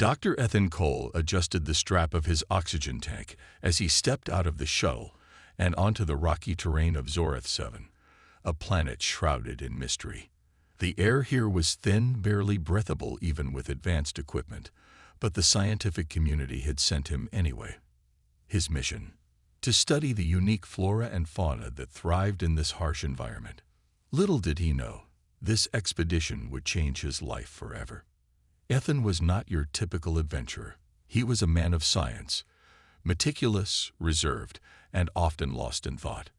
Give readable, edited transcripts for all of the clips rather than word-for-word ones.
Dr. Ethan Cole adjusted the strap of his oxygen tank as he stepped out of the shuttle and onto the rocky terrain of Zorath 7, a planet shrouded in mystery. The air here was thin, barely breathable even with advanced equipment, but the scientific community had sent him anyway. His mission: to study the unique flora and fauna that thrived in this harsh environment. Little did he know, this expedition would change his life forever. Ethan was not your typical adventurer. He was a man of science, meticulous, reserved, and often lost in thought.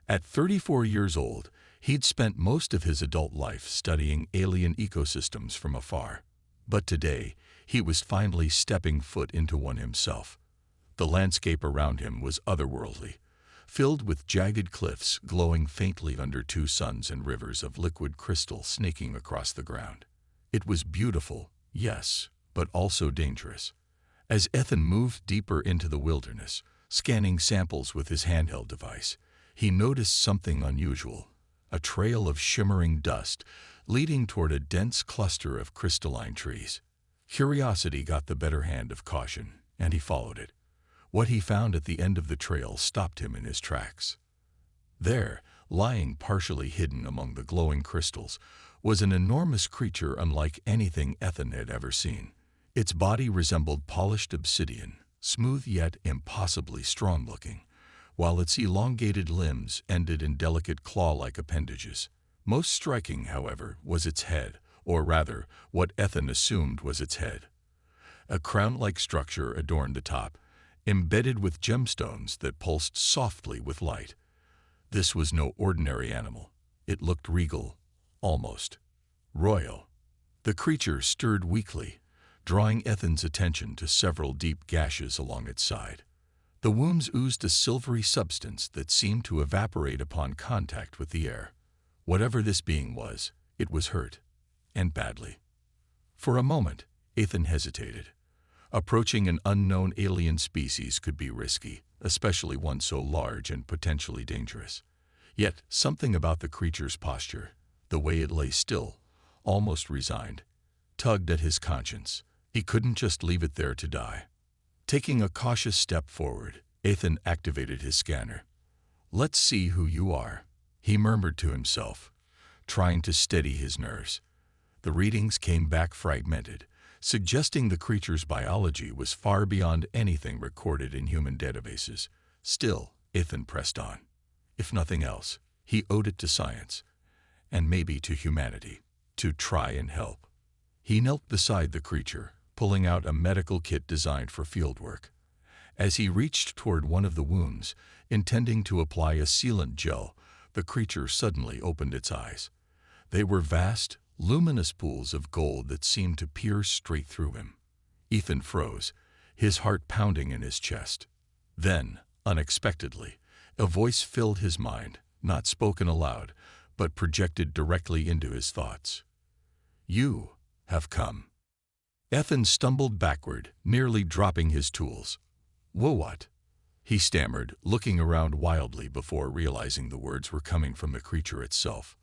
At 34 years old, he'd spent most of his adult life studying alien ecosystems from afar. But today, he was finally stepping foot into one himself. The landscape around him was otherworldly, filled with jagged cliffs glowing faintly under two suns and rivers of liquid crystal snaking across the ground. It was beautiful, yes, but also dangerous. As Ethan moved deeper into the wilderness, scanning samples with his handheld device, he noticed something unusual: a trail of shimmering dust leading toward a dense cluster of crystalline trees. Curiosity got the better hand of caution, and he followed it. What he found at the end of the trail stopped him in his tracks. There, lying partially hidden among the glowing crystals, was an enormous creature unlike anything Ethan had ever seen. Its body resembled polished obsidian, smooth yet impossibly strong-looking, while its elongated limbs ended in delicate claw-like appendages. Most striking, however, was its head, or rather, what Ethan assumed was its head. A crown-like structure adorned the top, embedded with gemstones that pulsed softly with light. This was no ordinary animal. It looked regal, almost royal. The creature stirred weakly, drawing Ethan's attention to several deep gashes along its side. The wounds oozed a silvery substance that seemed to evaporate upon contact with the air. Whatever this being was, it was hurt, and badly. For a moment, Ethan hesitated. Approaching an unknown alien species could be risky, especially one so large and potentially dangerous. Yet something about the creature's posture, the way it lay still, almost resigned, tugged at his conscience. He couldn't just leave it there to die. Taking a cautious step forward, Ethan activated his scanner. "Let's see who you are," he murmured to himself, trying to steady his nerves. The readings came back fragmented, suggesting the creature's biology was far beyond anything recorded in human databases. Still, Ethan pressed on. If nothing else, he owed it to science, and maybe to humanity, to try and help. He knelt beside the creature, pulling out a medical kit designed for fieldwork. As he reached toward one of the wounds, intending to apply a sealant gel, the creature suddenly opened its eyes. They were vast, luminous pools of gold that seemed to pierce straight through him. Ethan froze, his heart pounding in his chest. Then, unexpectedly, a voice filled his mind, not spoken aloud, but projected directly into his thoughts. "You have come." Ethan stumbled backward, nearly dropping his tools. "What?" he stammered, looking around wildly before realizing the words were coming from the creature itself.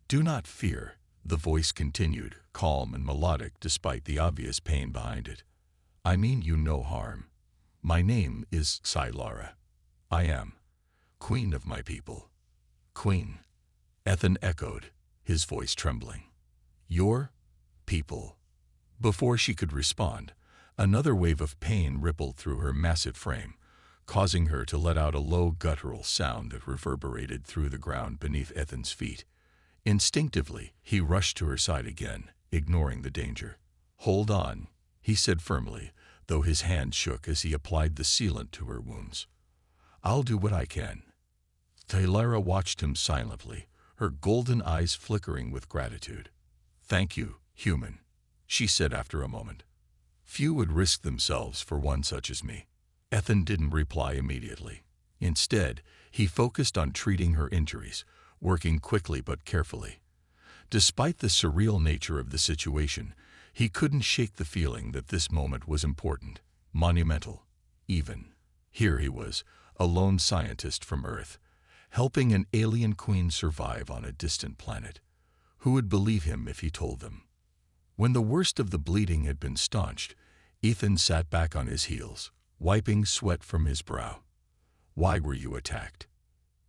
"Do not fear," the voice continued, calm and melodic despite the obvious pain behind it. "I mean you no harm. My name is Xylara. I am Queen of my people." "Queen?" Ethan echoed, his voice trembling. "Your people." Before she could respond, another wave of pain rippled through her massive frame, causing her to let out a low guttural sound that reverberated through the ground beneath Ethan's feet. Instinctively, he rushed to her side again, ignoring the danger. "Hold on," he said firmly, though his hand shook as he applied the sealant to her wounds. "I'll do what I can." Xylara watched him silently, her golden eyes flickering with gratitude. "Thank you, human," she said after a moment. "Few would risk themselves for one such as me." Ethan didn't reply immediately. Instead, he focused on treating her injuries, working quickly but carefully. Despite the surreal nature of the situation, he couldn't shake the feeling that this moment was important, monumental, even. Here he was, a lone scientist from Earth, helping an alien queen survive on a distant planet. Who would believe him if he told them? When the worst of the bleeding had been staunched, Ethan sat back on his heels, wiping sweat from his brow. "Why were you attacked?"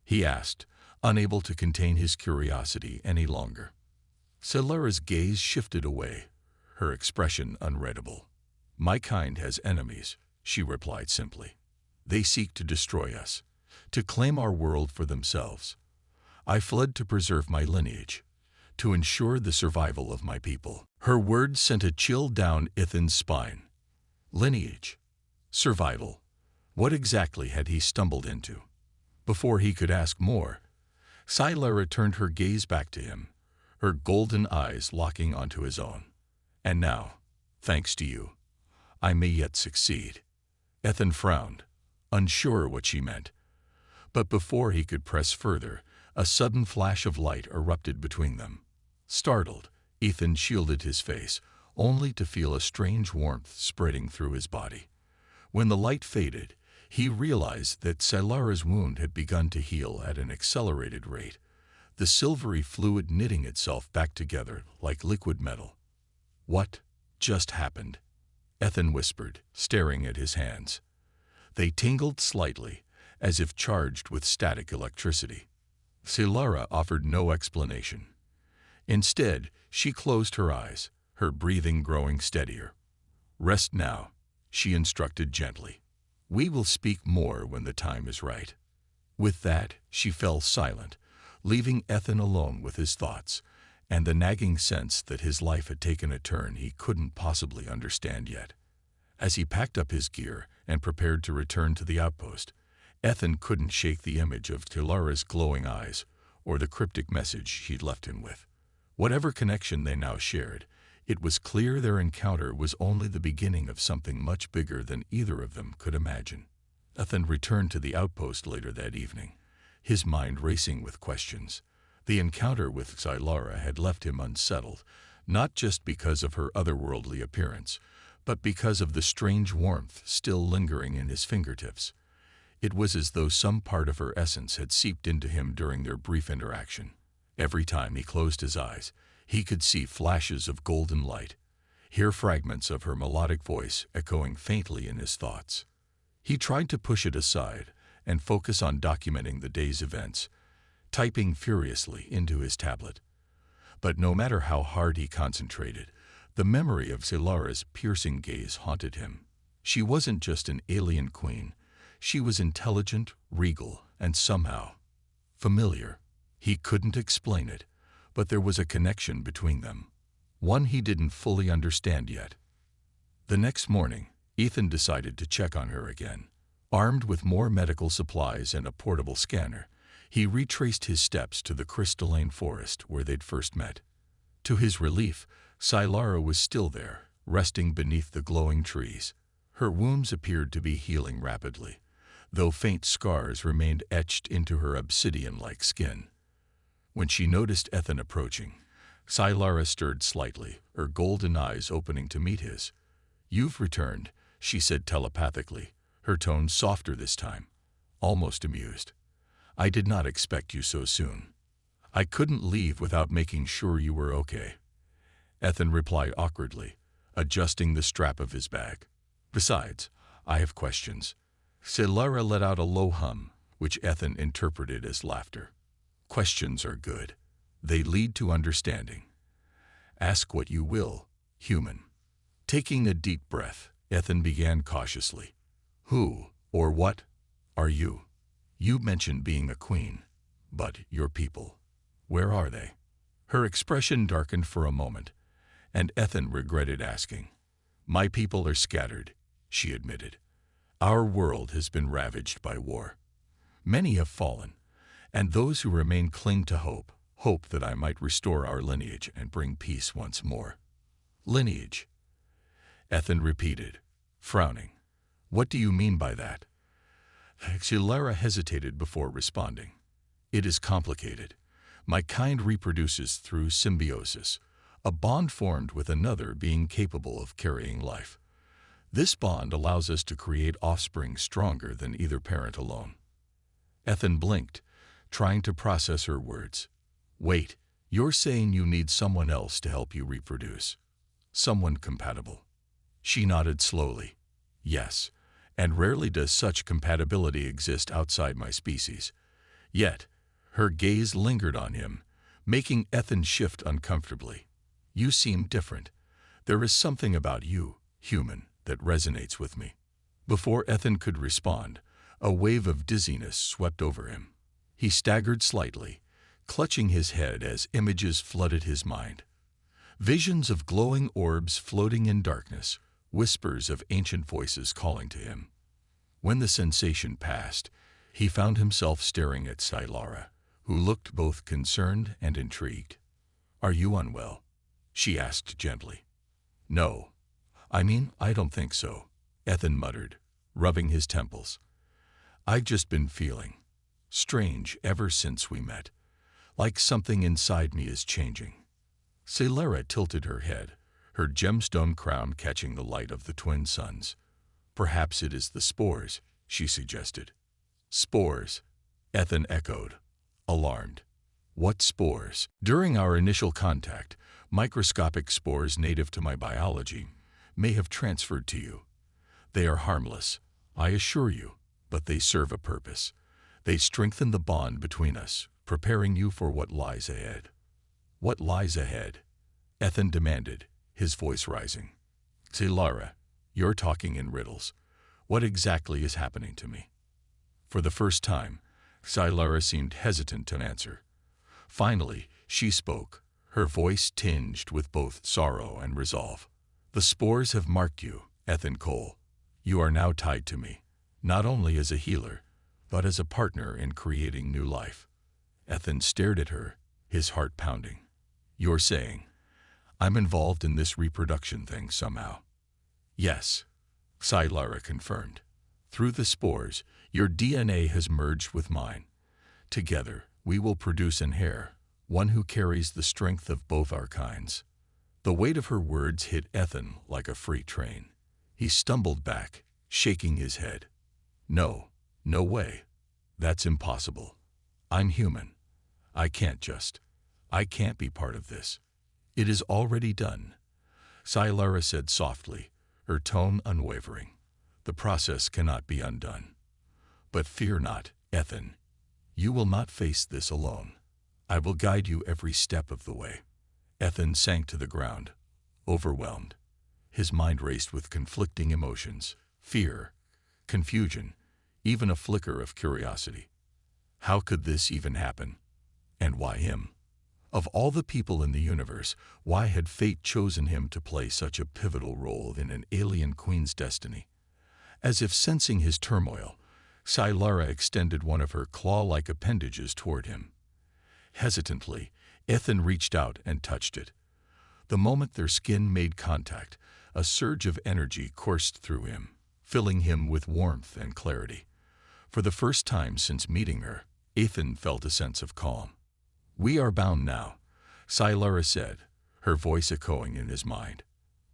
he asked, unable to contain his curiosity any longer. Silara's gaze shifted away, her expression unreadable. "My kind has enemies," she replied simply. "They seek to destroy us, to claim our world for themselves. I fled to preserve my lineage, to ensure the survival of my people." Her words sent a chill down Ethan's spine. Lineage, survival. What exactly had he stumbled into? Before he could ask more, Silara turned her gaze back to him, her golden eyes locking onto his own. "And now, thanks to you, I may yet succeed." Ethan frowned, unsure what she meant. But before he could press further, a sudden flash of light erupted between them. Startled, Ethan shielded his face, only to feel a strange warmth spreading through his body. When the light faded, he realized that Silara's wound had begun to heal at an accelerated rate, the silvery fluid knitting itself back together like liquid metal. "What just happened?" Ethan whispered, staring at his hands. They tingled slightly, as if charged with static electricity. Silara offered no explanation. Instead, she closed her eyes, her breathing growing steadier. "Rest now," she instructed gently. "We will speak more when the time is right." With that, she fell silent, leaving Ethan alone with his thoughts, and the nagging sense that his life had taken a turn he couldn't possibly understand yet. As he packed up his gear and prepared to return to the outpost, Ethan couldn't shake the image of Silara's glowing eyes or the cryptic message she'd left him with. Whatever connection they now shared, it was clear their encounter was only the beginning of something much bigger than either of them could imagine. Ethan returned to the outpost later that evening, his mind racing with questions. The encounter with Silara had left him unsettled, not just because of her otherworldly appearance, but because of the strange warmth still lingering in his fingertips. It was as though some part of her essence had seeped into him during their brief interaction. Every time he closed his eyes, he could see flashes of golden light, hear fragments of her melodic voice echoing faintly in his thoughts. He tried to push it aside and focus on documenting the day's events, typing furiously into his tablet. But no matter how hard he concentrated, the memory of Silara's piercing gaze haunted him. She wasn't just an alien queen. She was intelligent, regal, and somehow familiar. He couldn't explain it, but there was a connection between them, one he didn't fully understand yet. The next morning, Ethan decided to check on her again. Armed with more medical supplies and a portable scanner, he retraced his steps to the crystalline forest where they'd first met. To his relief, Silara was still there, resting beneath the glowing trees. Her wounds appeared to be healing rapidly, though faint scars remained etched into her obsidian-like skin. When she noticed Ethan approaching, Silara stirred slightly, her golden eyes opening to meet his. "You've returned," she said telepathically, her tone softer this time, almost amused. "I did not expect you so soon. I couldn't leave without making sure you were okay." Ethan replied awkwardly, adjusting the strap of his bag. "Besides, I have questions." Silara let out a low hum, which Ethan interpreted as laughter. "Questions are good. They lead to understanding. Ask what you will, human." Taking a deep breath, Ethan began cautiously. "Who, or what, are you? You mentioned being a queen, but your people, where are they?" Her expression darkened for a moment, and Ethan regretted asking. "My people are scattered," she admitted. "Our world has been ravaged by war. Many have fallen, and those who remain cling to hope that I might restore our lineage and bring peace once more." "Lineage?" Ethan repeated, frowning. "What do you mean by that?" Silara hesitated before responding. "It is complicated. My kind reproduces through symbiosis, a bond formed with another being capable of carrying life. This bond allows us to create offspring stronger than either parent alone." Ethan blinked, trying to process her words. "Wait, you're saying you need someone else to help you reproduce? Someone compatible?" She nodded slowly. Yes, and rarely does such compatibility exist outside my species. Yet, her gaze lingered on him, making Ethan shift uncomfortably. You seem different. There is something about you, human, that resonates with me. Before Ethan could respond, a wave of dizziness swept over him. He staggered slightly, clutching his head as images flooded his mind. Visions of glowing orbs floating in darkness, whispers of ancient voices calling to him. When the sensation passed, he found himself staring at Silara, who looked both concerned and intrigued. "Are you unwell?" she asked gently. "No. I don't think so," Ethan muttered, rubbing his temples. "I've just been feeling strange ever since we met, like something inside me is changing." Silara tilted her head, her gemstone crown catching the light of the twin suns. "Perhaps it is the spores," she suggested. "Spores," Ethan echoed, alarmed. "What spores?" "During our initial contact, microscopic spores native to my biology may have transferred to you. They are harmless, I assure you, but they serve a purpose. They strengthen the bond between us, preparing you for what lies ahead." "What lies ahead?" Ethan demanded, his voice rising. "Silara, you're talking in riddles. What exactly is happening to me?" For the first time, Silara seemed hesitant to answer. Finally, she spoke, her voice tinged with both sorrow and resolve. "The spores have marked you, Ethan Cole. You are now tied to me, not only as a healer, but as a partner in creating new life." Ethan stared at her, his heart pounding. "You're saying I'm involved in this reproduction thing somehow?" "Yes," Silara confirmed. "Through the spores, your DNA has merged with mine. Together, we will produce an heir, one who carries the strength of both our kinds." The weight of her words hit Ethan like a freight train. He stumbled back, shaking his head. "No, no way. That's impossible. I'm human. I can't be part of this." "It is already done," Silara said softly, her tone unwavering. "The process cannot be undone. But fear not, Ethan. You will not face this alone. I will guide you every step of the way." Ethan sank to the ground, overwhelmed. His mind raced with conflicting emotions, fear, confusion, even a flicker of curiosity. How could this even happen? And why him? Of all the people in the universe, why had fate chosen him to play such a pivotal role in an alien queen's destiny? As if sensing his turmoil, Silara extended one of her claw-like appendages toward him. Hesitantly, Ethan reached out and touched it. The moment their skin made contact, a surge of energy coursed through him, filling him with warmth and clarity. For the first time since meeting her, Ethan felt a sense of calm. "We are bound now," Silara said, her voice echoing in his mind.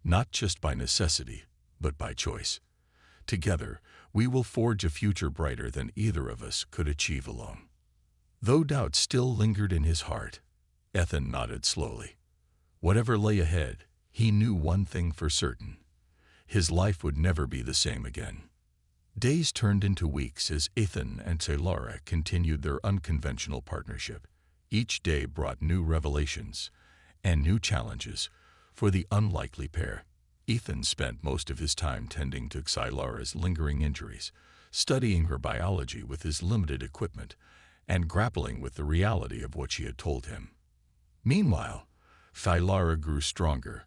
"Not just by necessity, but by choice. Together, we will forge a future brighter than either of us could achieve alone." Though doubt still lingered in his heart, Ethan nodded slowly. Whatever lay ahead, he knew one thing for certain. His life would never be the same again. Days turned into weeks as Ethan and Silara continued their unconventional partnership. Each day brought new revelations and new challenges for the unlikely pair. Ethan spent most of his time tending to Silara's lingering injuries, studying her biology with his limited equipment, and grappling with the reality of what she had told him. Meanwhile, Silara grew stronger,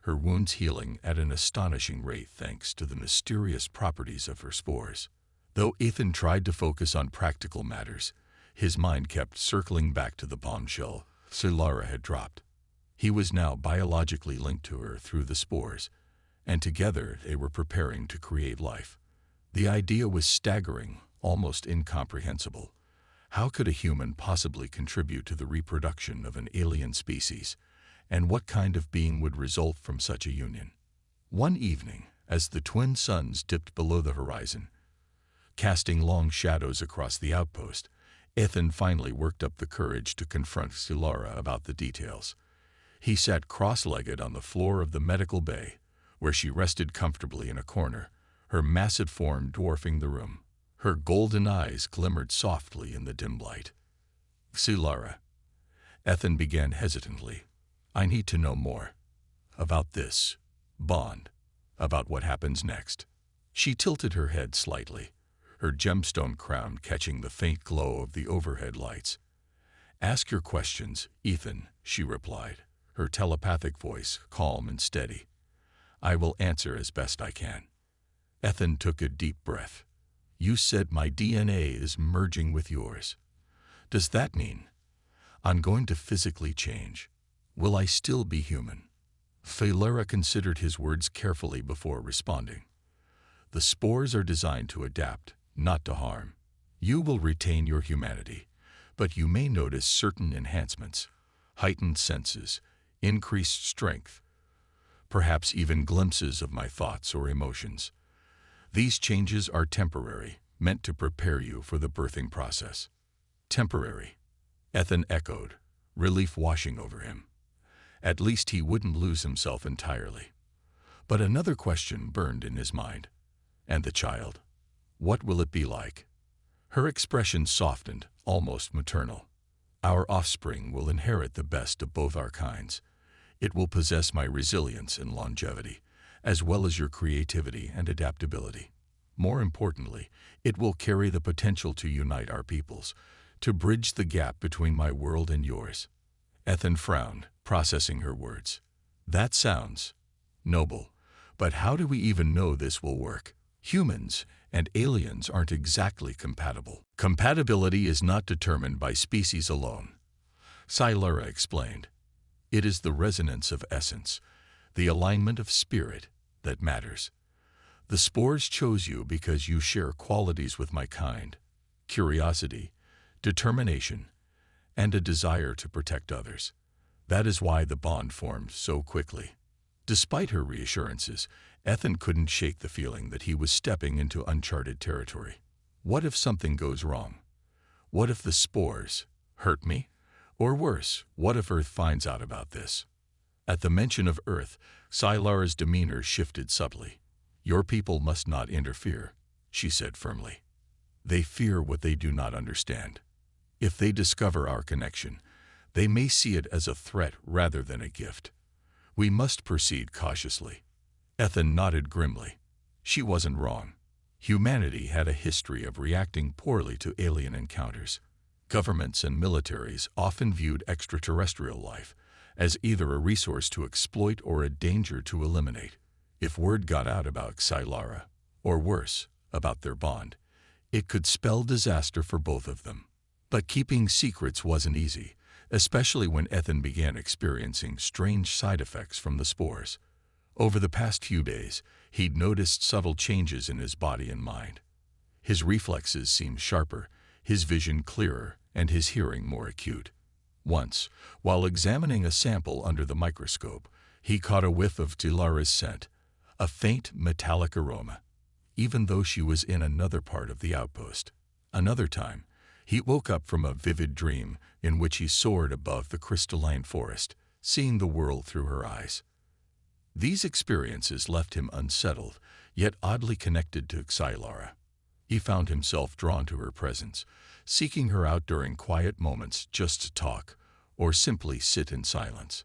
her wounds healing at an astonishing rate thanks to the mysterious properties of her spores. Though Ethan tried to focus on practical matters, his mind kept circling back to the bombshell Silara had dropped. He was now biologically linked to her through the spores, and together they were preparing to create life. The idea was staggering, almost incomprehensible. How could a human possibly contribute to the reproduction of an alien species, and what kind of being would result from such a union? One evening, as the twin suns dipped below the horizon, casting long shadows across the outpost, Ethan finally worked up the courage to confront Silara about the details. He sat cross-legged on the floor of the medical bay, where she rested comfortably in a corner, her massive form dwarfing the room. Her golden eyes glimmered softly in the dim light. "Solara," Ethan began hesitantly, "I need to know more. About this bond. About what happens next." She tilted her head slightly, her gemstone crown catching the faint glow of the overhead lights. "Ask your questions, Ethan," she replied, her telepathic voice calm and steady. "I will answer as best I can." Ethan took a deep breath. "You said my DNA is merging with yours. Does that mean I'm going to physically change? Will I still be human?" Solara considered his words carefully before responding. "The spores are designed to adapt, not to harm. You will retain your humanity, but you may notice certain enhancements, heightened senses, increased strength, perhaps even glimpses of my thoughts or emotions. These changes are temporary, meant to prepare you for the birthing process." "Temporary," Ethan echoed, relief washing over him. At least he wouldn't lose himself entirely. But another question burned in his mind. "And the child? What will it be like?" Her expression softened, almost maternal. "Our offspring will inherit the best of both our kinds. It will possess my resilience and longevity, as well as your creativity and adaptability. More importantly, it will carry the potential to unite our peoples, to bridge the gap between my world and yours." Ethan frowned, processing her words. "That sounds noble, but how do we even know this will work? Humans and aliens aren't exactly compatible." "Compatibility is not determined by species alone," Solara explained. "It is the resonance of essence, the alignment of spirit, that matters. The spores chose you because you share qualities with my kind: curiosity, determination, and a desire to protect others. That is why the bond formed so quickly." Despite her reassurances, Ethan couldn't shake the feeling that he was stepping into uncharted territory. What if something goes wrong? What if the spores hurt me? Or worse, what if Earth finds out about this? At the mention of Earth, Solara's demeanor shifted subtly. "Your people must not interfere," she said firmly. "They fear what they do not understand. If they discover our connection, they may see it as a threat rather than a gift. We must proceed cautiously." Ethan nodded grimly. She wasn't wrong. Humanity had a history of reacting poorly to alien encounters. Governments and militaries often viewed extraterrestrial life as either a resource to exploit or a danger to eliminate. If word got out about Solara, or worse, about their bond, it could spell disaster for both of them. But keeping secrets wasn't easy, especially when Ethan began experiencing strange side effects from the spores. Over the past few days, he'd noticed subtle changes in his body and mind. His reflexes seemed sharper, his vision clearer, and his hearing more acute. Once, while examining a sample under the microscope, he caught a whiff of Solara's scent, a faint metallic aroma, even though she was in another part of the outpost. Another time, he woke up from a vivid dream in which he soared above the crystalline forest, seeing the world through her eyes. These experiences left him unsettled, yet oddly connected to Solara. He found himself drawn to her presence, seeking her out during quiet moments just to talk, or simply sit in silence.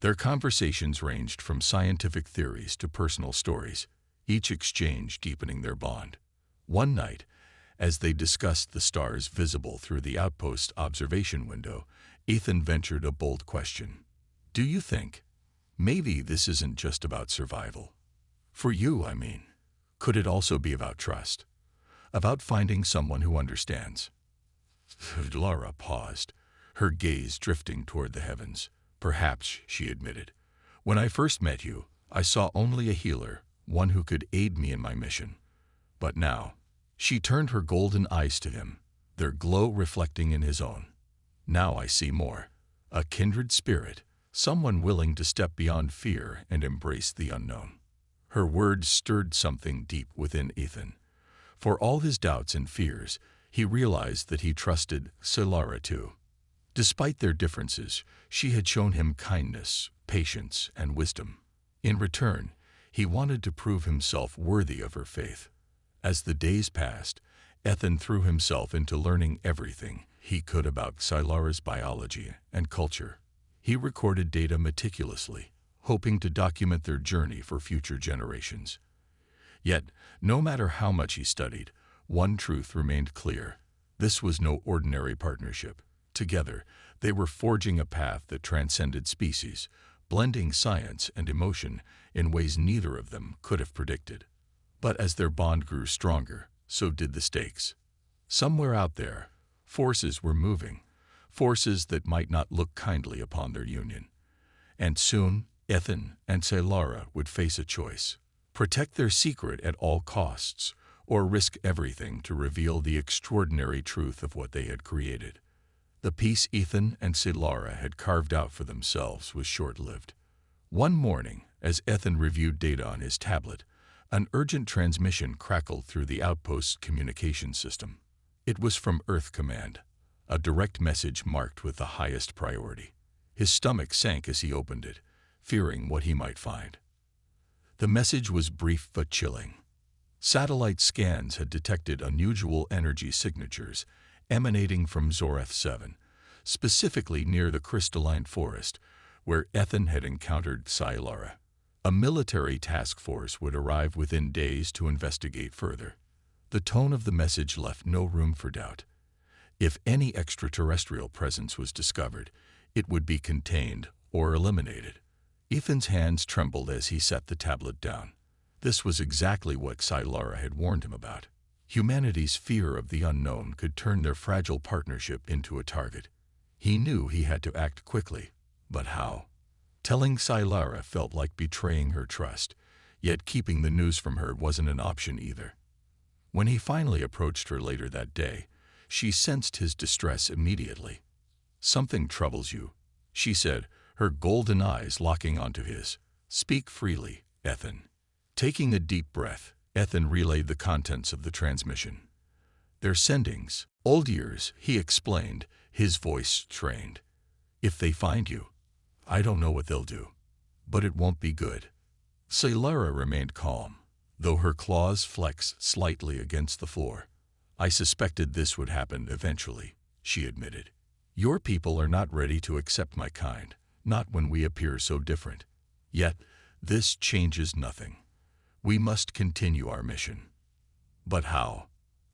Their conversations ranged from scientific theories to personal stories, each exchange deepening their bond. One night, as they discussed the stars visible through the outpost observation window, Ethan ventured a bold question. "Do you think maybe this isn't just about survival? For you, I mean. Could it also be about trust? About finding someone who understands?" Solara paused, her gaze drifting toward the heavens. "Perhaps," she admitted. "When I first met you, I saw only a healer, one who could aid me in my mission. But now," she turned her golden eyes to him, their glow reflecting in his own. "Now I see more. A kindred spirit, someone willing to step beyond fear and embrace the unknown." Her words stirred something deep within Ethan. For all his doubts and fears, he realized that he trusted Solara too. Despite their differences, she had shown him kindness, patience, and wisdom. In return, He wanted to prove himself worthy of her faith. As the days passed, Ethan threw himself into learning everything he could about Silara's biology and culture. He recorded data meticulously, hoping to document their journey for future generations. Yet, no matter how much he studied, one truth remained clear. This was no ordinary partnership. Together, they were forging a path that transcended species, blending science and emotion in ways neither of them could have predicted. But as their bond grew stronger, so did the stakes. Somewhere out there, forces were moving, forces that might not look kindly upon their union. And soon, Ethan and Silara would face a choice: protect their secret at all costs, or risk everything to reveal the extraordinary truth of what they had created. The peace Ethan and Silara had carved out for themselves was short-lived. One morning, as Ethan reviewed data on his tablet, an urgent transmission crackled through the outpost's communication system. It was from Earth Command, a direct message marked with the highest priority. His stomach sank as he opened it, fearing what he might find. The message was brief but chilling. Satellite scans had detected unusual energy signatures emanating from Zorath 7, specifically near the crystalline forest where Ethan had encountered Silara. A military task force would arrive within days to investigate further. The tone of the message left no room for doubt. If any extraterrestrial presence was discovered, it would be contained or eliminated. Ethan's hands trembled as he set the tablet down. This was exactly what Silara had warned him about. Humanity's fear of the unknown could turn their fragile partnership into a target. He knew he had to act quickly, but how? Telling Silara felt like betraying her trust, yet keeping the news from her wasn't an option either. When he finally approached her later that day, she sensed his distress immediately. "Something troubles you," she said, her golden eyes locking onto his. "Speak freely, Ethan." Taking a deep breath, Ethan relayed the contents of the transmission. "They're sendings. Old years," he explained, his voice strained. "If they find you, I don't know what they'll do, but it won't be good." Silara remained calm, though her claws flexed slightly against the floor. "I suspected this would happen eventually," she admitted. "Your people are not ready to accept my kind, not when we appear so different. Yet, this changes nothing. We must continue our mission." "But how?"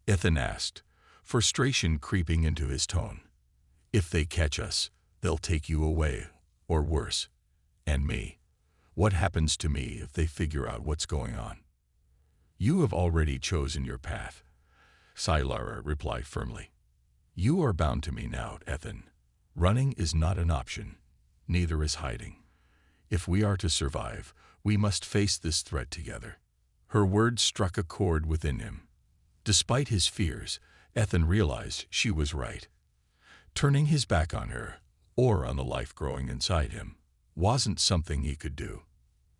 Ethan asked, frustration creeping into his tone. "If they catch us, they'll take you away, or worse, and me. What happens to me if they figure out what's going on?" "You have already chosen your path," Silara replied firmly. "You are bound to me now, Ethan. Running is not an option, neither is hiding. If we are to survive, we must face this threat together." Her words struck a chord within him. Despite his fears, Ethan realized she was right. Turning his back on her, or on the life growing inside him, wasn't something he could do.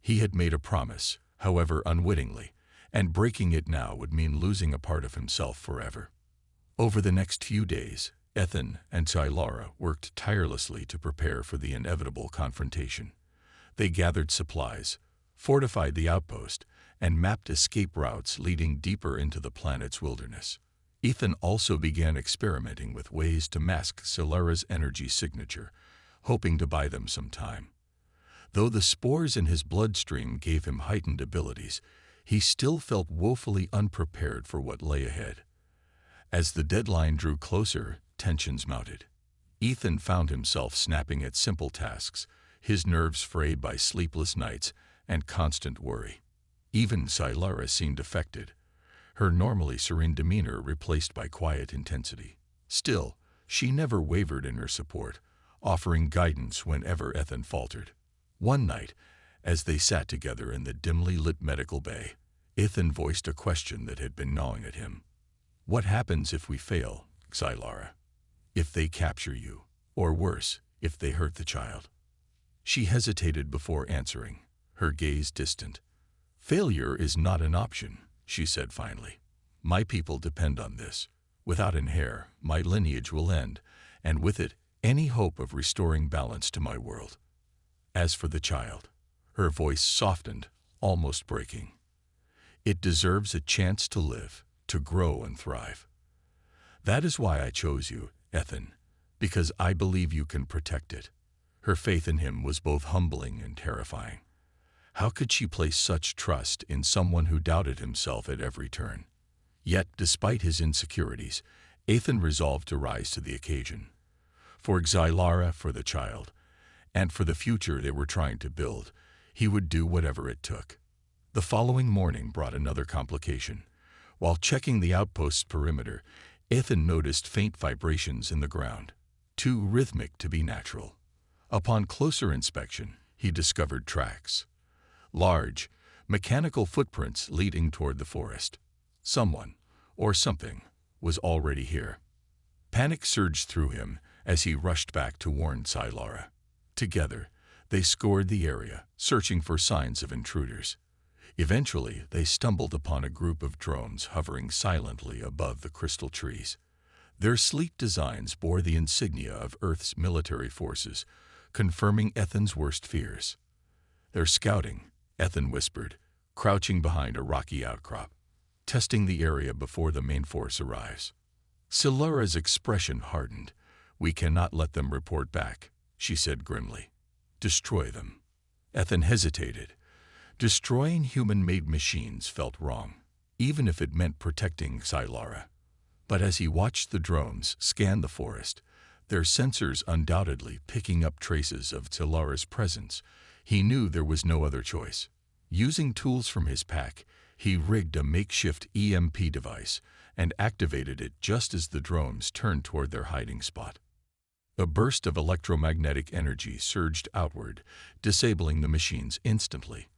He had made a promise, however unwittingly, and breaking it now would mean losing a part of himself forever. Over the next few days, Ethan and Silara worked tirelessly to prepare for the inevitable confrontation. They gathered supplies, fortified the outpost, and mapped escape routes leading deeper into the planet's wilderness. Ethan also began experimenting with ways to mask Silara's energy signature, hoping to buy them some time. Though the spores in his bloodstream gave him heightened abilities, he still felt woefully unprepared for what lay ahead. As the deadline drew closer, tensions mounted. Ethan found himself snapping at simple tasks, his nerves frayed by sleepless nights and constant worry. Even Silara seemed affected, her normally serene demeanor replaced by quiet intensity. Still, she never wavered in her support, offering guidance whenever Ethan faltered. One night, as they sat together in the dimly lit medical bay, Ethan voiced a question that had been gnawing at him. "What happens if we fail, Silara? If they capture you, or worse, if they hurt the child?" She hesitated before answering, her gaze distant. "Failure is not an option," she said finally. "My people depend on this. Without an heir, my lineage will end, and with it, any hope of restoring balance to my world. As for the child," her voice softened, almost breaking. It deserves a chance to live, to grow and thrive. That is why I chose you, Ethan, because I believe you can protect it. Her faith in him was both humbling and terrifying. How could she place such trust in someone who doubted himself at every turn? Yet, despite his insecurities, Ethan resolved to rise to the occasion. For Xylara, for the child, and for the future they were trying to build, he would do whatever it took. The following morning brought another complication. While checking the outpost's perimeter, Ethan noticed faint vibrations in the ground, too rhythmic to be natural. Upon closer inspection, he discovered tracks. Large, mechanical footprints leading toward the forest. Someone, or something, was already here. Panic surged through him as he rushed back to warn Xylara. Together, they scoured the area, searching for signs of intruders. Eventually, they stumbled upon a group of drones hovering silently above the crystal trees. Their sleek designs bore the insignia of Earth's military forces, confirming Ethan's worst fears. "They're scouting," Ethan whispered, crouching behind a rocky outcrop, testing the area before the main force arrives. Xylara's expression hardened. "We cannot let them report back," she said grimly. "Destroy them." Ethan hesitated. Destroying human-made machines felt wrong, even if it meant protecting Xylara. But as he watched the drones scan the forest, their sensors undoubtedly picking up traces of Xylara's presence, he knew there was no other choice. Using tools from his pack, he rigged a makeshift EMP device and activated it just as the drones turned toward their hiding spot. A burst of electromagnetic energy surged outward, disabling the machines instantly.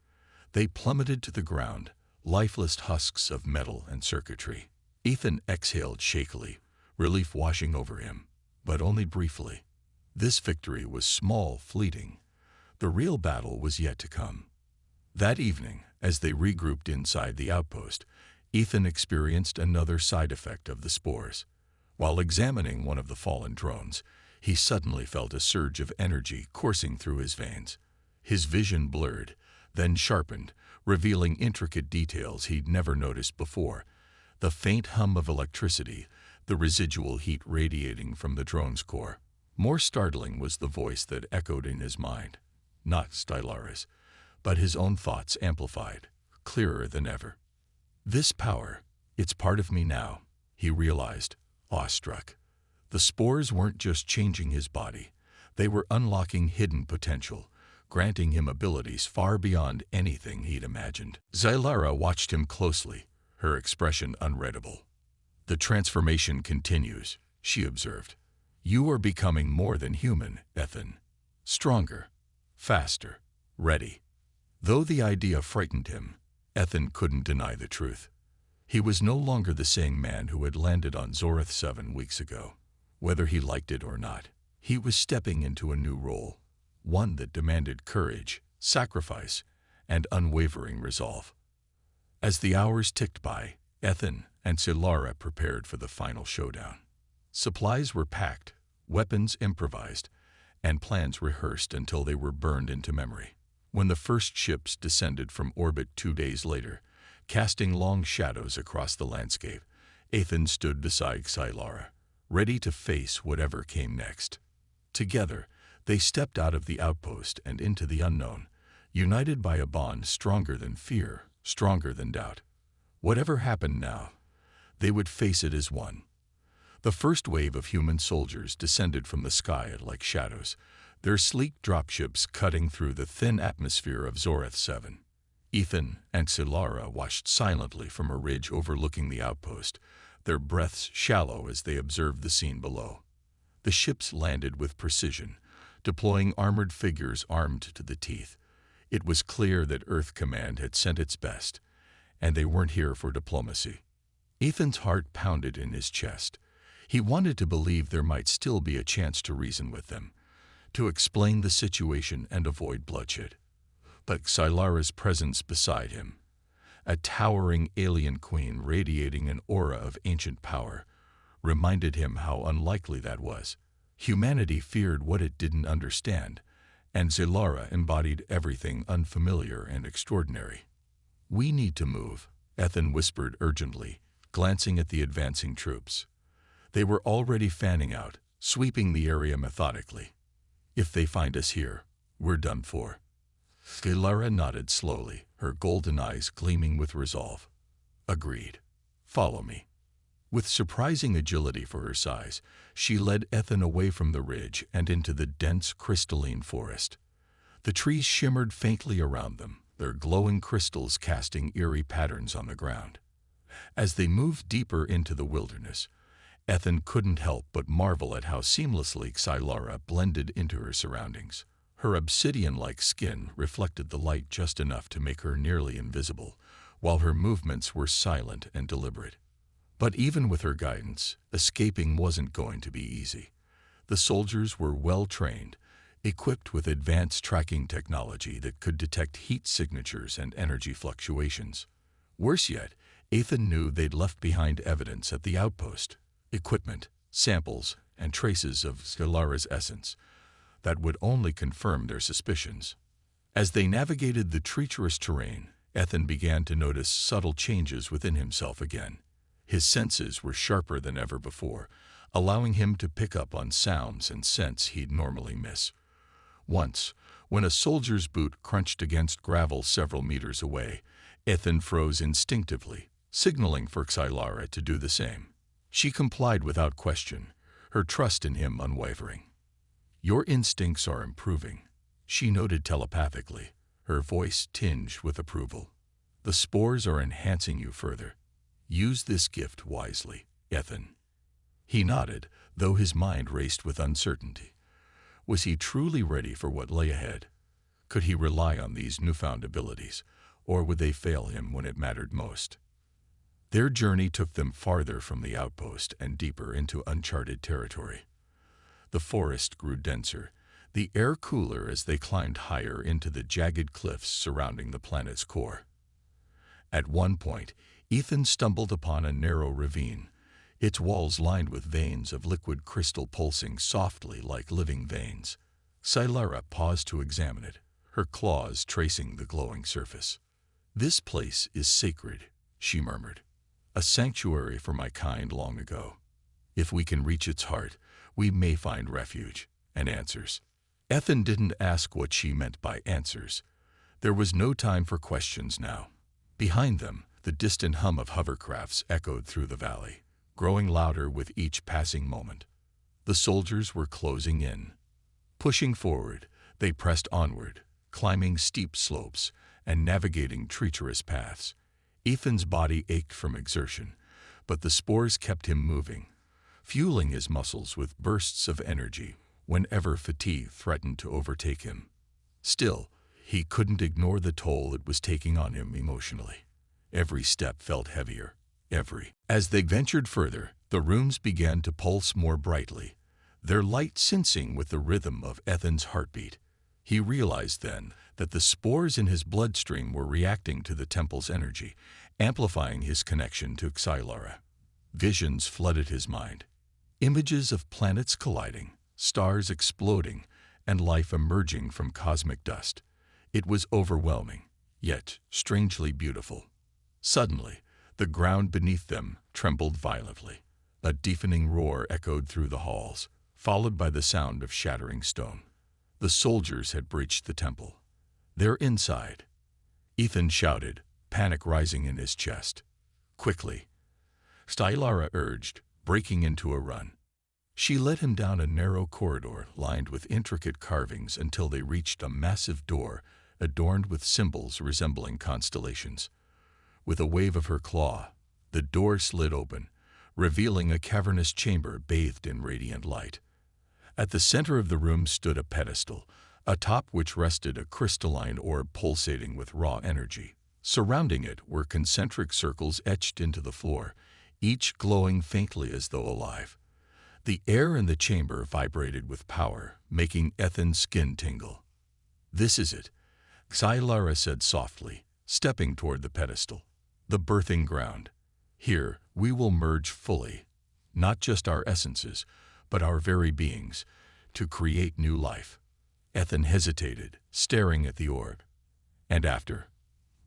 They plummeted to the ground, lifeless husks of metal and circuitry. Ethan exhaled shakily, relief washing over him, but only briefly. This victory was small, fleeting. The real battle was yet to come. That evening, as they regrouped inside the outpost, Ethan experienced another side effect of the spores. While examining one of the fallen drones, he suddenly felt a surge of energy coursing through his veins. His vision blurred, then sharpened, revealing intricate details he'd never noticed before. The faint hum of electricity, the residual heat radiating from the drone's core. More startling was the voice that echoed in his mind. Not Xylara's, but his own thoughts amplified, clearer than ever. "This power, it's part of me now," he realized, awestruck. The spores weren't just changing his body. They were unlocking hidden potential, granting him abilities far beyond anything he'd imagined. Xylara watched him closely, her expression unreadable. "The transformation continues," she observed. "You are becoming more than human, Ethan. Stronger, faster, ready." Though the idea frightened him, Ethan couldn't deny the truth. He was no longer the same man who had landed on Zorath 7 weeks ago. Whether he liked it or not, he was stepping into a new role, one that demanded courage, sacrifice, and unwavering resolve. As the hours ticked by, Ethan and Xylara prepared for the final showdown. Supplies were packed, weapons improvised, and plans rehearsed until they were burned into memory. When the first ships descended from orbit 2 days later, casting long shadows across the landscape, Ethan stood beside Xylara, ready to face whatever came next. Together, they stepped out of the outpost and into the unknown, united by a bond stronger than fear, stronger than doubt. Whatever happened now, they would face it as one. The first wave of human soldiers descended from the sky like shadows, their sleek dropships cutting through the thin atmosphere of Zorath 7. Ethan and Xylara watched silently from a ridge overlooking the outpost, their breaths shallow as they observed the scene below. The ships landed with precision, deploying armored figures armed to the teeth. It was clear that Earth Command had sent its best, and they weren't here for diplomacy. Ethan's heart pounded in his chest. He wanted to believe there might still be a chance to reason with them, to explain the situation and avoid bloodshed. But Xylara's presence beside him, a towering alien queen radiating an aura of ancient power, reminded him how unlikely that was. Humanity feared what it didn't understand, and Xylara embodied everything unfamiliar and extraordinary. "We need to move," Ethan whispered urgently, glancing at the advancing troops. They were already fanning out, sweeping the area methodically. "If they find us here, we're done for." Skylara nodded slowly, her golden eyes gleaming with resolve. "Agreed. Follow me." With surprising agility for her size, she led Ethan away from the ridge and into the dense, crystalline forest. The trees shimmered faintly around them, their glowing crystals casting eerie patterns on the ground. As they moved deeper into the wilderness, Ethan couldn't help but marvel at how seamlessly Skylara blended into her surroundings. Her obsidian-like skin reflected the light just enough to make her nearly invisible, while her movements were silent and deliberate. But even with her guidance, escaping wasn't going to be easy. The soldiers were well-trained, equipped with advanced tracking technology that could detect heat signatures and energy fluctuations. Worse yet, Ethan knew they'd left behind evidence at the outpost, equipment, samples, and traces of Skylara's essence that would only confirm their suspicions. As they navigated the treacherous terrain, Ethan began to notice subtle changes within himself again. His senses were sharper than ever before, allowing him to pick up on sounds and scents he'd normally miss. Once, when a soldier's boot crunched against gravel several meters away, Ethan froze instinctively, signaling for Skylara to do the same. She complied without question, her trust in him unwavering. "Your instincts are improving," she noted telepathically, her voice tinged with approval. "The spores are enhancing you further. Use this gift wisely, Ethan." He nodded, though his mind raced with uncertainty. Was he truly ready for what lay ahead? Could he rely on these newfound abilities, or would they fail him when it mattered most? Their journey took them farther from the outpost and deeper into uncharted territory. The forest grew denser, the air cooler as they climbed higher into the jagged cliffs surrounding the planet's core. At one point, Ethan stumbled upon a narrow ravine, its walls lined with veins of liquid crystal pulsing softly like living veins. Skylara paused to examine it, her claws tracing the glowing surface. "This place is sacred," she murmured. "A sanctuary for my kind long ago. If we can reach its heart, we may find refuge and answers." Ethan didn't ask what she meant by answers. There was no time for questions now. Behind them, the distant hum of hovercrafts echoed through the valley, growing louder with each passing moment. The soldiers were closing in. Pushing forward, they pressed onward, climbing steep slopes and navigating treacherous paths. Ethan's body ached from exertion, but the spores kept him moving, fueling his muscles with bursts of energy whenever fatigue threatened to overtake him. Still, he couldn't ignore the toll it was taking on him emotionally. Every step felt heavier, As they ventured further, the rooms began to pulse more brightly, their light syncing with the rhythm of Ethan's heartbeat. He realized then that the spores in his bloodstream were reacting to the temple's energy, amplifying his connection to Skylara. Visions flooded his mind. Images of planets colliding, stars exploding, and life emerging from cosmic dust. It was overwhelming, yet strangely beautiful. Suddenly, the ground beneath them trembled violently. A deafening roar echoed through the halls, followed by the sound of shattering stone. The soldiers had breached the temple. "They're inside," Ethan shouted, panic rising in his chest. "Quickly," Skylara urged, breaking into a run. She led him down a narrow corridor lined with intricate carvings until they reached a massive door adorned with symbols resembling constellations. With a wave of her claw, the door slid open, revealing a cavernous chamber bathed in radiant light. At the center of the room stood a pedestal, atop which rested a crystalline orb pulsating with raw energy. Surrounding it were concentric circles etched into the floor, each glowing faintly as though alive. The air in the chamber vibrated with power, making Ethan's skin tingle. "This is it," Skylara said softly, stepping toward the pedestal. "The birthing ground. Here, we will merge fully, not just our essences, but our very beings, to create new life." Ethan hesitated, staring at the orb. "And after?"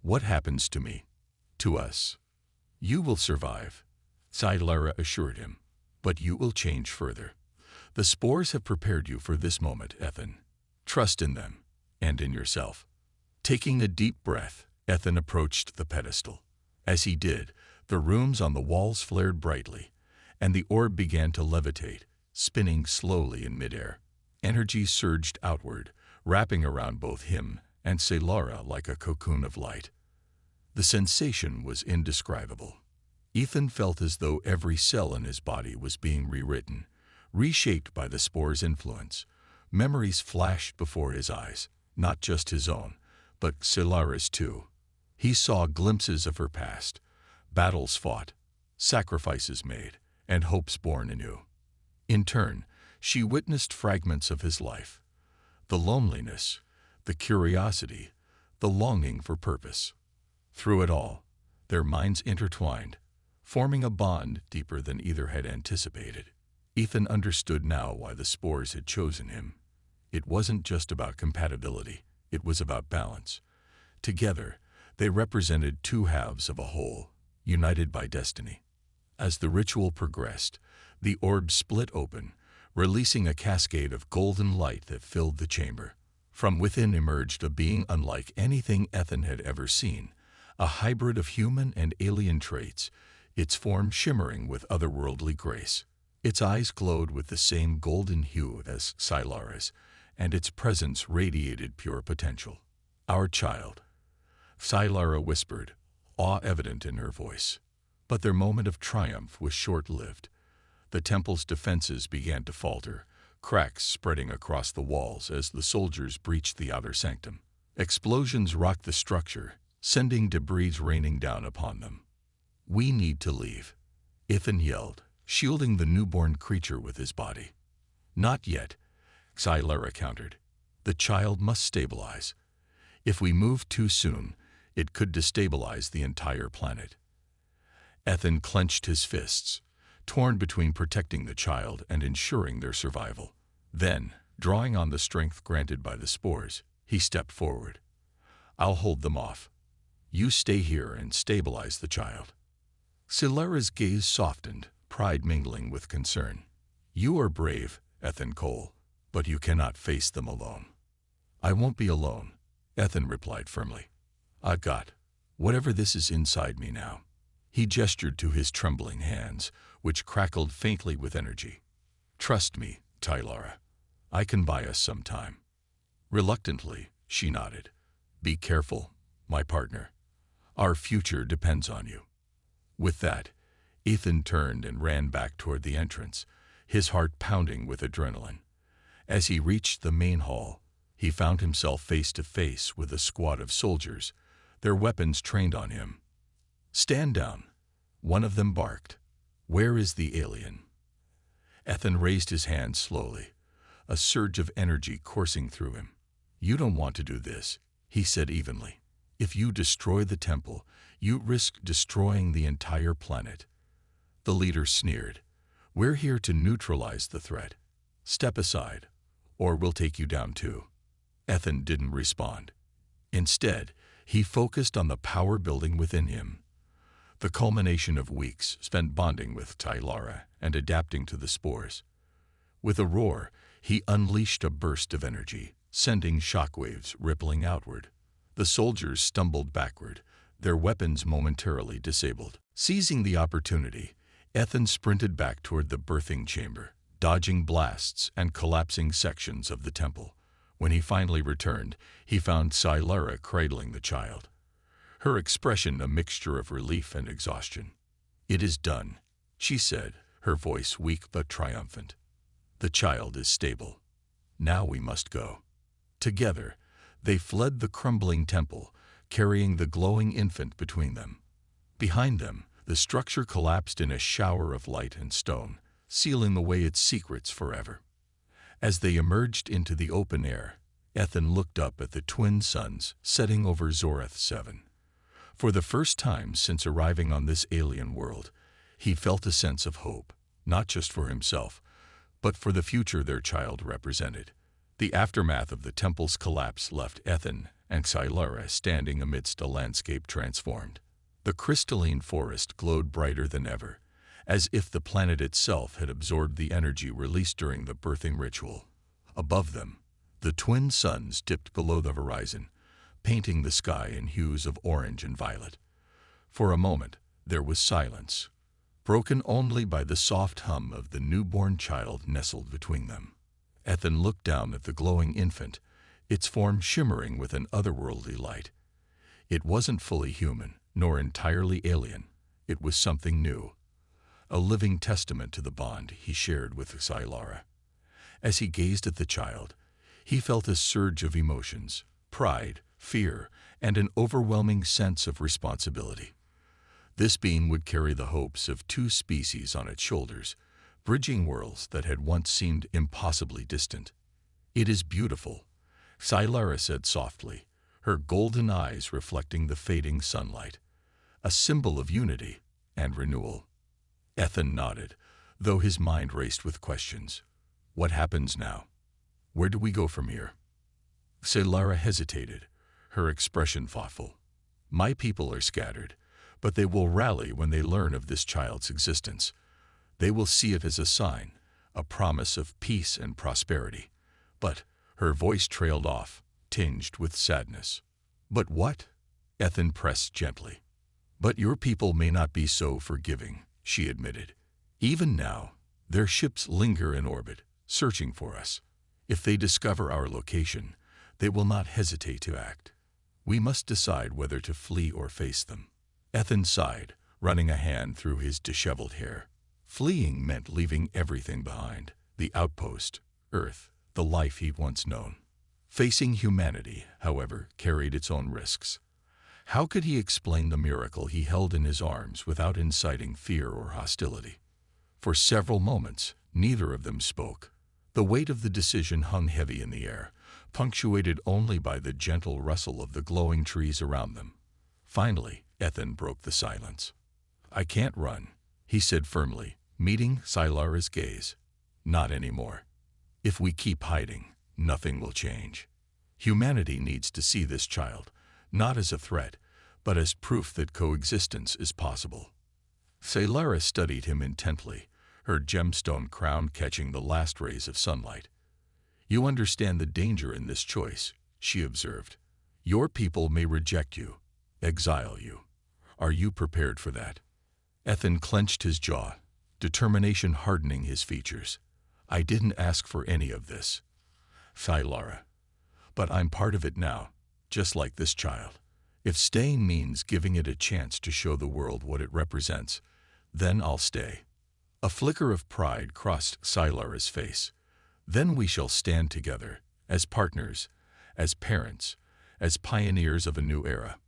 What happens to me? To us? You will survive, Silara assured him, but you will change further. The spores have prepared you for this moment, Ethan. Trust in them, and in yourself. Taking a deep breath, Ethan approached the pedestal. As he did, the runes on the walls flared brightly, and the orb began to levitate, spinning slowly in midair. Energy surged outward, wrapping around both him and Silara like a cocoon of light. The sensation was indescribable. Ethan felt as though every cell in his body was being rewritten, reshaped by the spore's influence. Memories flashed before his eyes, not just his own, but Silara's too. He saw glimpses of her past, battles fought, sacrifices made, and hopes born anew. In turn, she witnessed fragments of his life, the loneliness, the curiosity, the longing for purpose. Through it all, their minds intertwined, forming a bond deeper than either had anticipated. Ethan understood now why the spores had chosen him. It wasn't just about compatibility, it was about balance. Together, they represented two halves of a whole, united by destiny. As the ritual progressed, the orb split open, releasing a cascade of golden light that filled the chamber. From within emerged a being unlike anything Ethan had ever seen, a hybrid of human and alien traits, its form shimmering with otherworldly grace. Its eyes glowed with the same golden hue as Silara's, and its presence radiated pure potential. "Our child," Silara whispered, awe evident in her voice. But their moment of triumph was short-lived. The temple's defenses began to falter, cracks spreading across the walls as the soldiers breached the outer sanctum. Explosions rocked the structure, sending debris raining down upon them. "We need to leave," Ethan yelled, shielding the newborn creature with his body. "Not yet," Silara countered. "The child must stabilize. If we move too soon, it could destabilize the entire planet." Ethan clenched his fists, torn between protecting the child and ensuring their survival. Then, drawing on the strength granted by the spores, he stepped forward. "I'll hold them off. You stay here and stabilize the child." Silara's gaze softened, pride mingling with concern. "You are brave, Ethan Cole, but you cannot face them alone." "I won't be alone," Ethan replied firmly. "I got whatever this is inside me now." He gestured to his trembling hands, which crackled faintly with energy. "Trust me, Silara. I can buy us some time." Reluctantly, she nodded. "Be careful, my partner. Our future depends on you." With that, Ethan turned and ran back toward the entrance, his heart pounding with adrenaline. As he reached the main hall, he found himself face to face with a squad of soldiers, their weapons trained on him. "Stand down," one of them barked. "Where is the alien?" Ethan raised his hand slowly, a surge of energy coursing through him. "You don't want to do this," he said evenly. "If you destroy the temple, you risk destroying the entire planet." The leader sneered. "We're here to neutralize the threat. Step aside, or we'll take you down too." Ethan didn't respond. Instead, he focused on the power building within him. The culmination of weeks spent bonding with Silara and adapting to the spores. With a roar, he unleashed a burst of energy, sending shockwaves rippling outward. The soldiers stumbled backward, their weapons momentarily disabled. Seizing the opportunity, Ethan sprinted back toward the birthing chamber, dodging blasts and collapsing sections of the temple. When he finally returned, he found Silara cradling the child, her expression a mixture of relief and exhaustion. "It is done," she said, her voice weak but triumphant. "The child is stable. Now we must go." Together, they fled the crumbling temple, carrying the glowing infant between them. Behind them, the structure collapsed in a shower of light and stone, sealing away its secrets forever. As they emerged into the open air, Ethan looked up at the twin suns setting over Zorath 7. For the first time since arriving on this alien world, he felt a sense of hope, not just for himself, but for the future their child represented. The aftermath of the temple's collapse left Ethan and Xylara standing amidst a landscape transformed. The crystalline forest glowed brighter than ever, as if the planet itself had absorbed the energy released during the birthing ritual. Above them, the twin suns dipped below the horizon, painting the sky in hues of orange and violet. For a moment, there was silence, broken only by the soft hum of the newborn child nestled between them. Ethan looked down at the glowing infant, its form shimmering with an otherworldly light. It wasn't fully human, nor entirely alien. It was something new, a living testament to the bond he shared with Xylara. As he gazed at the child, he felt a surge of emotions, pride, fear, and an overwhelming sense of responsibility. This being would carry the hopes of two species on its shoulders, bridging worlds that had once seemed impossibly distant. "It is beautiful," Xylara said softly, her golden eyes reflecting the fading sunlight, a symbol of unity and renewal. Ethan nodded, though his mind raced with questions. What happens now? Where do we go from here? Xylara hesitated, her expression thoughtful. My people are scattered, but they will rally when they learn of this child's existence. They will see it as a sign, a promise of peace and prosperity. But her voice trailed off, tinged with sadness. But what? Ethan pressed gently. But your people may not be so forgiving, she admitted. Even now, their ships linger in orbit, searching for us. If they discover our location, they will not hesitate to act. We must decide whether to flee or face them. Ethan sighed, running a hand through his disheveled hair. Fleeing meant leaving everything behind, the outpost, Earth, the life he'd once known. Facing humanity, however, carried its own risks. How could he explain the miracle he held in his arms without inciting fear or hostility? For several moments, neither of them spoke. The weight of the decision hung heavy in the air, punctuated only by the gentle rustle of the glowing trees around them. Finally, Ethan broke the silence. I can't run, he said firmly, meeting Xylara's gaze. Not anymore. If we keep hiding, nothing will change. Humanity needs to see this child, not as a threat, but as proof that coexistence is possible. Xylara studied him intently, her gemstone crown catching the last rays of sunlight. You understand the danger in this choice, she observed. Your people may reject you, exile you. Are you prepared for that? Ethan clenched his jaw, determination hardening his features. I didn't ask for any of this, Xylara. But I'm part of it now, just like this child. If staying means giving it a chance to show the world what it represents, then I'll stay. A flicker of pride crossed Xylara's face. Then we shall stand together, as partners, as parents, as pioneers of a new era.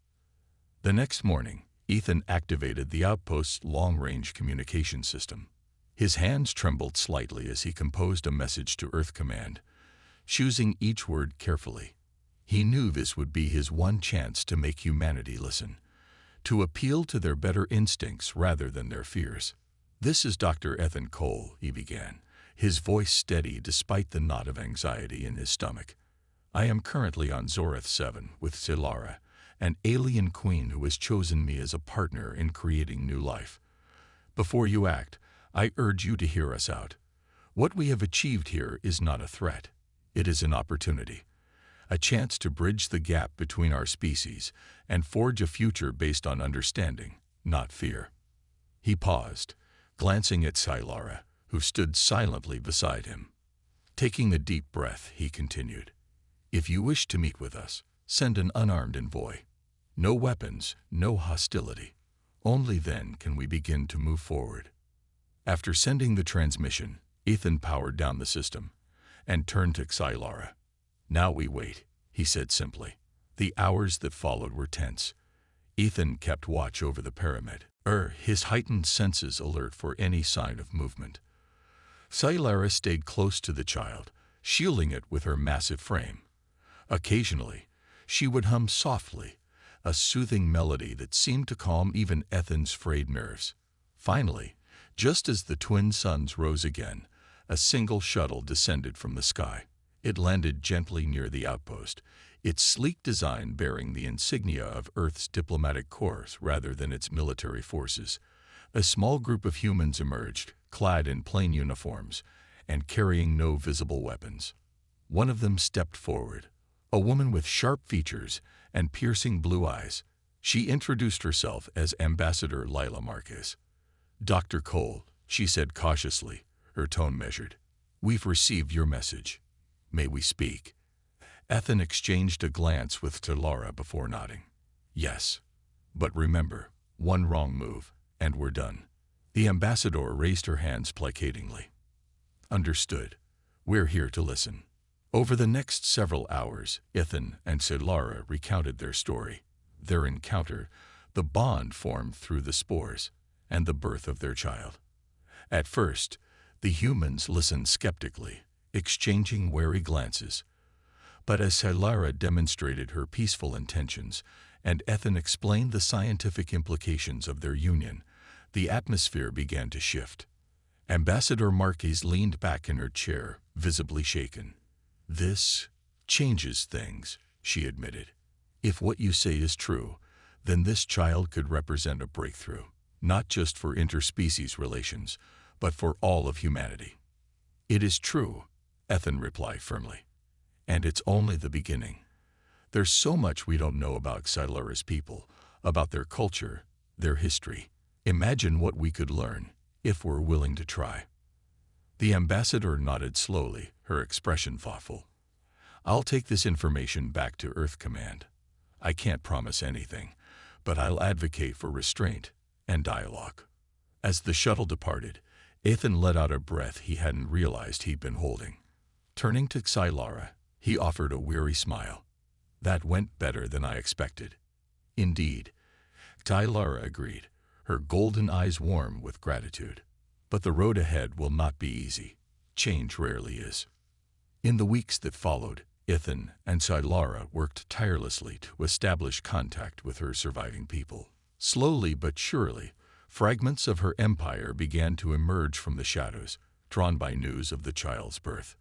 The next morning, Ethan activated the outpost's long-range communication system. His hands trembled slightly as he composed a message to Earth Command, choosing each word carefully. He knew this would be his one chance to make humanity listen, to appeal to their better instincts rather than their fears. This is Dr. Ethan Cole, he began, his voice steady despite the knot of anxiety in his stomach. I am currently on Zorath 7 with Xylara, an alien queen who has chosen me as a partner in creating new life. Before you act, I urge you to hear us out. What we have achieved here is not a threat. It is an opportunity, a chance to bridge the gap between our species and forge a future based on understanding, not fear. He paused, glancing at Xylara, who stood silently beside him. Taking a deep breath, he continued, If you wish to meet with us, send an unarmed envoy. No weapons, no hostility. Only then can we begin to move forward. After sending the transmission, Ethan powered down the system and turned to Xylara. Now we wait, he said simply. The hours that followed were tense. Ethan kept watch over the pyramid, his heightened senses alert for any sign of movement. Xylara stayed close to the child, shielding it with her massive frame. Occasionally, she would hum softly, a soothing melody that seemed to calm even Ethan's frayed nerves. Finally, just as the twin suns rose again, a single shuttle descended from the sky. It landed gently near the outpost, its sleek design bearing the insignia of Earth's diplomatic corps rather than its military forces. A small group of humans emerged, clad in plain uniforms and carrying no visible weapons. One of them stepped forward, a woman with sharp features and piercing blue eyes. She introduced herself as Ambassador Lila Marquez. "Dr. Cole," she said cautiously, her tone measured. "We've received your message. May we speak?" Ethan exchanged a glance with Solara before nodding. "Yes. But remember, one wrong move, and we're done." The ambassador raised her hands placatingly. "Understood. We're here to listen." Over the next several hours, Ethan and Solara recounted their story, their encounter, the bond formed through the spores, and the birth of their child. At first, the humans listened skeptically, exchanging wary glances. But as Solara demonstrated her peaceful intentions and Ethan explained the scientific implications of their union, the atmosphere began to shift. Ambassador Marquez leaned back in her chair, visibly shaken. "This changes things," she admitted. "If what you say is true, then this child could represent a breakthrough, not just for interspecies relations, but for all of humanity." "It is true," Ethan replied firmly. "And it's only the beginning. There's so much we don't know about Solara's people, about their culture, their history. Imagine what we could learn, if we're willing to try." The ambassador nodded slowly, her expression thoughtful. "I'll take this information back to Earth Command. I can't promise anything, but I'll advocate for restraint and dialogue." As the shuttle departed, Ethan let out a breath he hadn't realized he'd been holding. Turning to Solara, he offered a weary smile. "That went better than I expected." "Indeed," Solara agreed, her golden eyes warm with gratitude. "But the road ahead will not be easy. Change rarely is." In the weeks that followed, Ethan and Solara worked tirelessly to establish contact with her surviving people. Slowly but surely, fragments of her empire began to emerge from the shadows, drawn by news of the child's birth.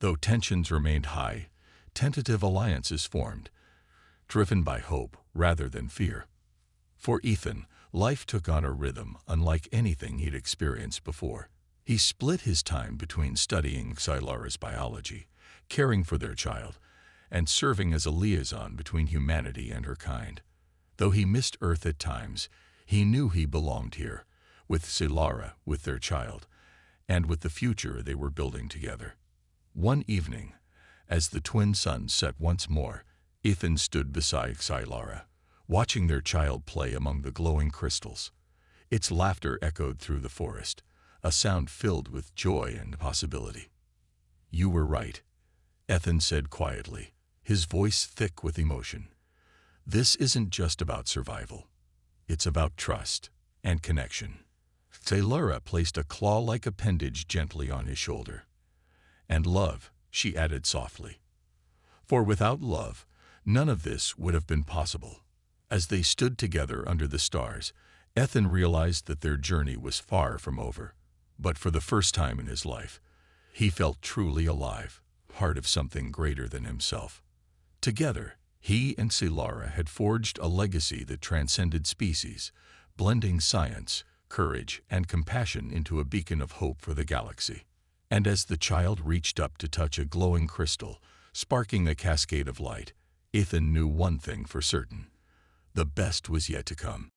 Though tensions remained high, tentative alliances formed, driven by hope rather than fear. For Ethan, life took on a rhythm unlike anything he'd experienced before. He split his time between studying Solara's biology, caring for their child, and serving as a liaison between humanity and her kind. Though he missed Earth at times, he knew he belonged here, with Solara, with their child, and with the future they were building together. One evening, as the twin suns set once more, Ethan stood beside Solara, watching their child play among the glowing crystals. Its laughter echoed through the forest, a sound filled with joy and possibility. "You were right," Ethan said quietly, his voice thick with emotion. "This isn't just about survival. It's about trust and connection." Solara placed a claw-like appendage gently on his shoulder. "And love," she added softly. For without love, none of this would have been possible. As they stood together under the stars, Ethan realized that their journey was far from over. But for the first time in his life, he felt truly alive, part of something greater than himself. Together, he and Solara had forged a legacy that transcended species, blending science, courage, and compassion into a beacon of hope for the galaxy. And as the child reached up to touch a glowing crystal, sparking a cascade of light, Ethan knew one thing for certain: the best was yet to come.